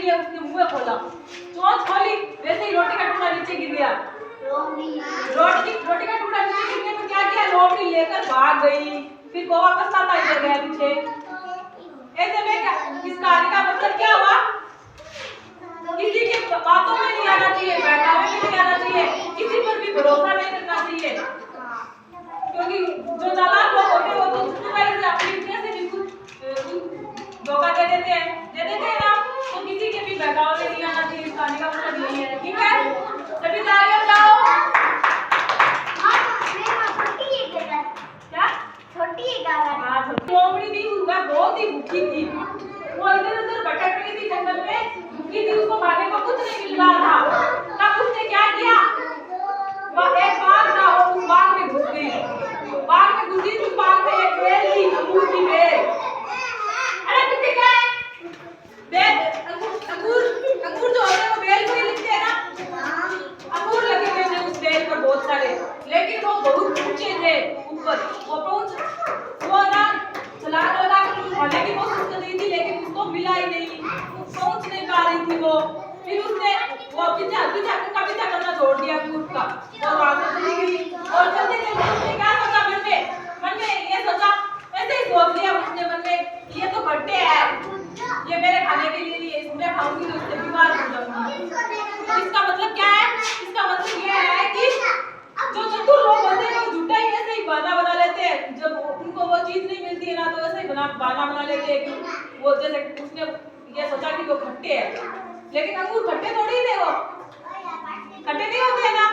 लिए उसने मुंह खोला, चोंच खोली, वैसे ही रोटी का टुकड़ा नीचे गिर गया। रोटी का टुकड़ा नीचे गिरने पर क्या किया, लोमड़ी लेकर भाग गई। फिर कौवा पछताता ही गया पीछे। ऐसे में क्या इस कहानी का मतलब क्या हुआ, किसी के बातों में नहीं आना चाहिए, बहकावे में नहीं आना चाहिए, किसी पर भी भरोसा नहीं करना चाहिए, क्योंकि जो चालाक लोग होते हैं वो तो सुपरवाइजर से अपनी इच्छा से भी कुछ धोखा दे देते हैं ना, तो किसी के भी बहकावे में नहीं आना चाहिए। इस कहानी का मतलब यही है। ठीक है, सभी तैयार हो जाओ। क्या छोटी है लोमड़ी थी, वह बहुत ही भूखी थी, वो इधर उधर भटक रही थी जंगल में, भूखी थी, उसको खाने को कुछ नहीं मिल रहा था। तब उसने क्या किया, वह एक बाग था, वो उस बाग में घुस गई। बाग में घुसी, उस बाग में एक बेल थी, अंगूर की बेल। अरे पीछे क्या है, बेल अंगूर जो होते हैं वो बेल को ही लिखते हैं ना। अंगूर लगे हुए थे उस बेल पर बहुत सारे, लेकिन वो बहुत ऊंचे थे ऊपर। वो ना छलांग लगा कर खाने की कोशिश कर रही थी, लेकिन उसको मिला ही नहीं, पहुंच नहीं पा रही थी वो। फिर उसने वो पीछा करना छोड़ दिया अंगूर का, और वहां से चली गई। और चलते चलते उसने क्या सोचा, मन में ये सोचा, ऐसे ही सोच लिया उसने मन में, ये तो खट्टे हैं, ये मेरे खाने के लिए नहीं है, इसमें खाऊंगी तो इससे बीमार हो जाऊंगी। तो इसका मतलब क्या है, इसका मतलब ये है कि जो चतुर लोग होते हैं वो झूठा ही ऐसे ही बहाना बना लेते हैं, जब उनको वो चीज नहीं मिलती है ना, तो ऐसे ही बहाना बना लेते हैं कि वो, जैसे उसने ये सोचा कि वो खट्टे हैं, लेकिन अंगूर खट्टे थोड़ी थे, वो खट्टे नहीं होते हैं ना।